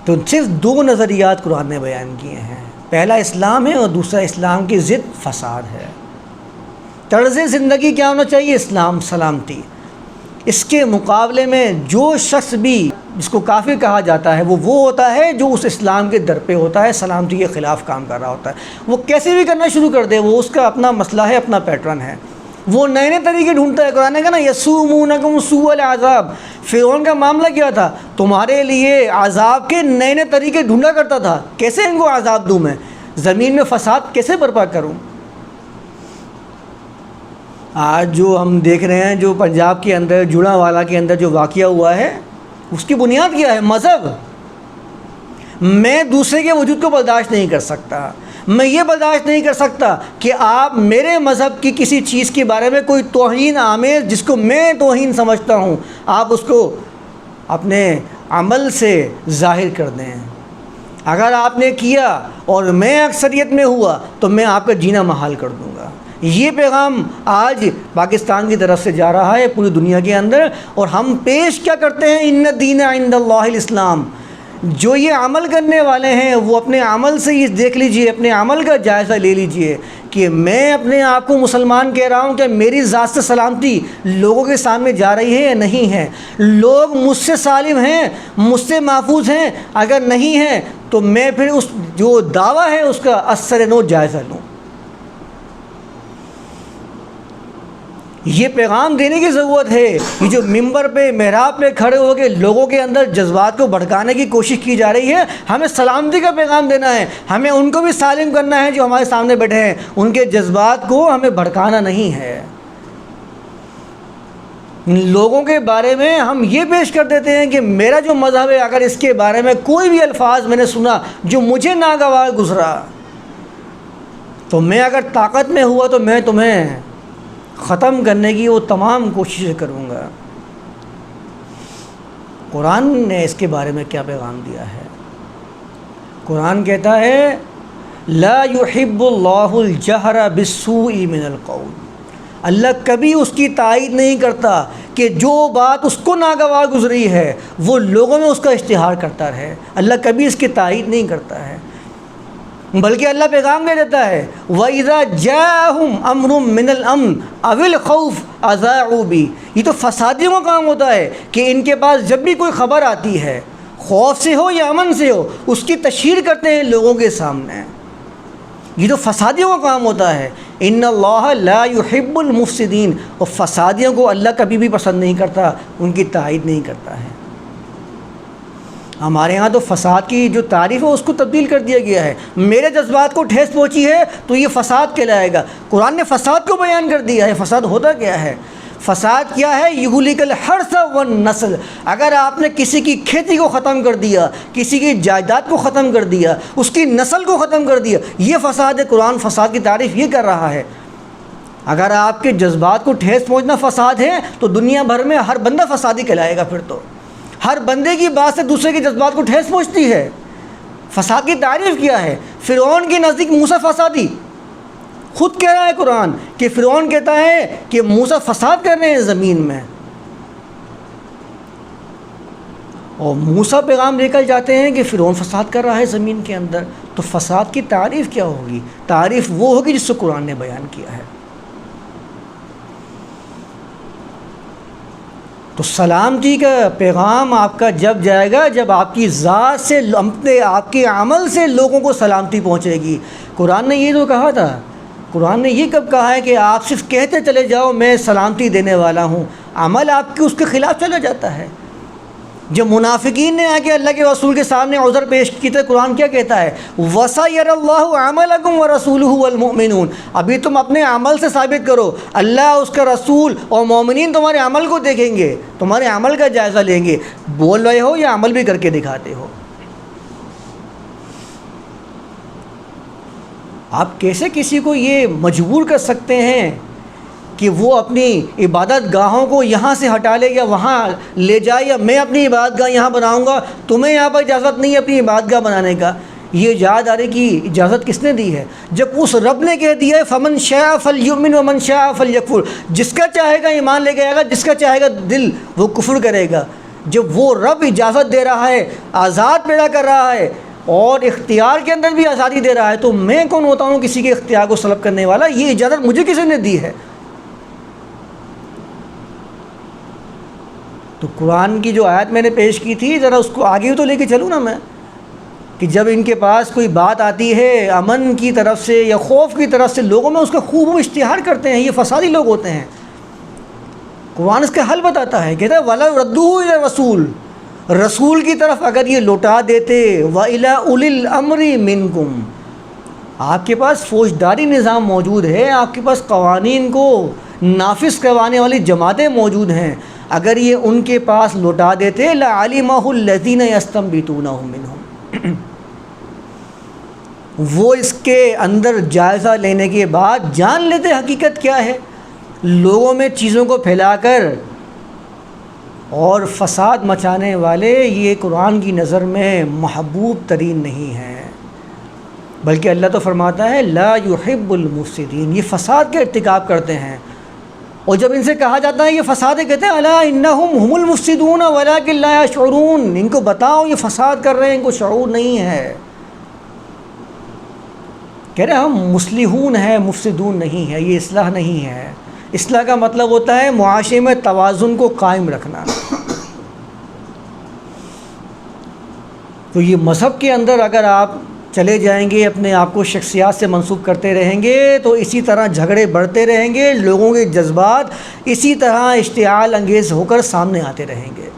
تو صرف دو نظریات قرآن نے بیان کیے ہیں، پہلا اسلام ہے اور دوسرا اسلام کی ضد فساد ہے۔ طرز زندگی کیا ہونا چاہیے؟ اسلام، سلامتی۔ اس کے مقابلے میں جو شخص بھی جس کو کافر کہا جاتا ہے وہ ہوتا ہے جو اس اسلام کے در پہ ہوتا ہے، سلامتی کے خلاف کام کر رہا ہوتا ہے۔ وہ کیسے بھی کرنا شروع کر دے، وہ اس کا اپنا مسئلہ ہے، اپنا پیٹرن ہے، وہ نئے نئے طریقے ڈھونڈتا ہے۔ قرآن نے کہا نا یسومونکم سوء العذاب، فرعون کا معاملہ کیا تھا؟ تمہارے لیے عذاب کے نئے نئے طریقے ڈھونڈا کرتا تھا، کیسے ان کو عذاب دوں میں، زمین میں فساد کیسے برپا کروں۔ آج جو ہم دیکھ رہے ہیں، جو پنجاب کے اندر جڑاوالا کے اندر جو واقعہ ہوا ہے، اس کی بنیاد کیا ہے؟ مذہب۔ میں دوسرے کے وجود کو برداشت نہیں کر سکتا، میں یہ برداشت نہیں کر سکتا کہ آپ میرے مذہب کی کسی چیز کے بارے میں کوئی توہین آمیز، جس کو میں توہین سمجھتا ہوں، آپ اس کو اپنے عمل سے ظاہر کر دیں۔ اگر آپ نے کیا اور میں اکثریت میں ہوا تو میں آپ کا جینا محال کر دوں گا۔ یہ پیغام آج پاکستان کی طرف سے جا رہا ہے پوری دنیا کے اندر، اور ہم پیش کیا کرتے ہیں؟ ان الدین عند اللہ الاسلام۔ جو یہ عمل کرنے والے ہیں وہ اپنے عمل سے یہ دیکھ لیجئے، اپنے عمل کا جائزہ لے لیجئے کہ میں اپنے آپ کو مسلمان کہہ رہا ہوں کہ میری ذات سے سلامتی لوگوں کے سامنے جا رہی ہے یا نہیں ہے، لوگ مجھ سے سالم ہیں، مجھ سے محفوظ ہیں، اگر نہیں ہیں تو میں پھر اس جو دعویٰ ہے اس کا اثر نو جائزہ لوں۔ یہ پیغام دینے کی ضرورت ہے۔ یہ جو ممبر پہ، محراب پہ کھڑے ہو کے لوگوں کے اندر جذبات کو بھڑکانے کی کوشش کی جا رہی ہے، ہمیں سلامتی کا پیغام دینا ہے، ہمیں ان کو بھی سالم کرنا ہے جو ہمارے سامنے بیٹھے ہیں، ان کے جذبات کو ہمیں بھڑکانا نہیں ہے۔ لوگوں کے بارے میں ہم یہ پیش کر دیتے ہیں کہ میرا جو مذہب ہے، اگر اس کے بارے میں کوئی بھی الفاظ میں نے سنا جو مجھے ناگوار گزرا تو میں اگر طاقت میں ہوا تو میں تمہیں ختم کرنے کی وہ تمام کوششیں کروں گا۔ قرآن نے اس کے بارے میں کیا پیغام دیا ہے؟ قرآن کہتا ہے لا يحب اللہ الجہر بالسوء من القول۔ اللہ کبھی اس کی تائید نہیں کرتا کہ جو بات اس کو ناگوار گزری ہے وہ لوگوں میں اس کا اشتہار کرتا رہے۔ اللہ کبھی اس کی تائید نہیں کرتا ہے، بلکہ اللہ پیغام دے دیتا ہے وَإِذَا جَاءَهُمْ أَمْرٌ مِّنَ الْأَمْنِ أَوِ الْخَوْفِ أَذَاعُوا بِهِ۔ یہ تو فسادیوں کا کام ہوتا ہے کہ ان کے پاس جب بھی کوئی خبر آتی ہے، خوف سے ہو یا امن سے ہو، اس کی تشہیر کرتے ہیں لوگوں کے سامنے۔ یہ تو فسادیوں کا کام ہوتا ہے۔ ان اللہ لا يحب المفسدین، اور فسادیوں کو اللہ کبھی بھی پسند نہیں کرتا، ان کی تائید نہیں کرتا ہے۔ ہمارے ہاں تو فساد کی جو تعریف ہے اس کو تبدیل کر دیا گیا ہے۔ میرے جذبات کو ٹھیس پہنچی ہے تو یہ فساد کہلائے گا۔ قرآن نے فساد کو بیان کر دیا ہے۔ فساد ہوتا کیا ہے؟ فساد کیا ہے؟ یہلک الحرث والنسل۔ اگر آپ نے کسی کی کھیتی کو ختم کر دیا، کسی کی جائیداد کو ختم کر دیا، اس کی نسل کو ختم کر دیا، یہ فساد ہے۔ قرآن فساد کی تعریف یہ کر رہا ہے۔ اگر آپ کے جذبات کو ٹھیس پہنچنا فساد ہے تو دنیا بھر میں ہر بندہ فسادی کہلائے گا۔ پھر تو ہر بندے کی بات سے دوسرے کے جذبات کو ٹھیس پہنچتی ہے۔ فساد کی تعریف کیا ہے؟ فرعون کے نزدیک موسیٰ فسادی، خود کہہ رہا ہے قرآن کہ فرعون کہتا ہے کہ موسیٰ فساد کر رہے ہیں زمین میں، اور موسیٰ پیغام لے کر جاتے ہیں کہ فرعون فساد کر رہا ہے زمین کے اندر۔ تو فساد کی تعریف کیا ہوگی؟ تعریف وہ ہوگی جس سے قرآن نے بیان کیا ہے۔ تو سلامتی کا پیغام آپ کا جب جائے گا جب آپ کی ذات سے، آپ کے عمل سے لوگوں کو سلامتی پہنچے گی۔ قرآن نے یہ تو کہا تھا، قرآن نے یہ کب کہا ہے کہ آپ صرف کہتے چلے جاؤ میں سلامتی دینے والا ہوں، عمل آپ کے اس کے خلاف چلا جاتا ہے۔ جب منافقین نے آ کے اللہ کے رسول کے سامنے عذر پیش کی تو قرآن کیا کہتا ہے؟ وَسَيَرَى اللَّهُ عَمَلَكُمْ وَرَسُولُهُ وَالْمُؤْمِنُونَ۔ ابھی تم اپنے عمل سے ثابت کرو، اللہ، اس کا رسول اور مومنین تمہارے عمل کو دیکھیں گے، تمہارے عمل کا جائزہ لیں گے، بول رہے ہو یا عمل بھی کر کے دکھاتے ہو۔ آپ کیسے کسی کو یہ مجبور کر سکتے ہیں کہ وہ اپنی عبادت گاہوں کو یہاں سے ہٹا لے یا وہاں لے جائے، یا میں اپنی عبادت گاہ یہاں بناؤں گا، تمہیں یہاں پر اجازت نہیں ہے اپنی عبادت گاہ بنانے کا؟ یہ جاداری کی اجازت کس نے دی ہے؟ جب اس رب نے کہہ دیا ہے فمن شاء فلیؤمن ومن شاء فلیکفر، جس کا چاہے گا ایمان لے کے آئے گا، جس کا چاہے گا دل وہ کفر کرے گا۔ جب وہ رب اجازت دے رہا ہے، آزاد پیدا کر رہا ہے اور اختیار کے اندر بھی آزادی دے رہا ہے، تو میں کون ہوتا ہوں کسی کے اختیار کو سلب کرنے والا؟ یہ اجازت مجھے کسی نے دی ہے؟ تو قرآن کی جو آیت میں نے پیش کی تھی، ذرا اس کو آگے تو لے کے چلوں نا میں، کہ جب ان کے پاس کوئی بات آتی ہے امن کی طرف سے یا خوف کی طرف سے، لوگوں میں اس کا خوب اشتہار کرتے ہیں، یہ فسادی لوگ ہوتے ہیں۔ قرآن اس کا حل بتاتا ہے، کہتا ہے وَلَوْ رَدُّوهُ إِلَى الرَّسُولِ، رسول کی طرف اگر یہ لوٹا دیتے، وَإِلَىٰ أُولِي الْأَمْرِ مِنْكُمْ، آپ کے پاس فوجداری نظام موجود ہے، آپ کے پاس قوانین کو نافذ کروانے والی جماعتیں موجود ہیں، اگر یہ ان کے پاس لوٹا دیتے لَعَلِمَهُ الَّذِينَ يَسْتَنبِطُونَهُ مِنْهُمْ، وہ اس کے اندر جائزہ لینے کے بعد جان لیتے حقیقت کیا ہے۔ لوگوں میں چیزوں کو پھیلا کر اور فساد مچانے والے یہ قرآن کی نظر میں محبوب ترین نہیں ہیں، بلکہ اللہ تو فرماتا ہے لا يحب المفسدین، یہ فساد کے ارتکاب کرتے ہیں۔ اور جب ان سے کہا جاتا ہے یہ فساد ہے، کہتے ہیں الا انہم هم المفسدون ولکن لا یشعرون، ان کو بتاؤ یہ فساد کر رہے ہیں، ان کو شعور نہیں ہے۔ کہہ رہے ہم مصلحون ہیں، مفسدون نہیں ہے، یہ اصلاح نہیں ہے۔ اصلاح کا مطلب ہوتا ہے معاشرے میں توازن کو قائم رکھنا۔ تو یہ مذہب کے اندر اگر آپ چلے جائیں گے، اپنے آپ کو شخصیات سے منسوب کرتے رہیں گے، تو اسی طرح جھگڑے بڑھتے رہیں گے، لوگوں کے جذبات اسی طرح اشتعال انگیز ہو کر سامنے آتے رہیں گے۔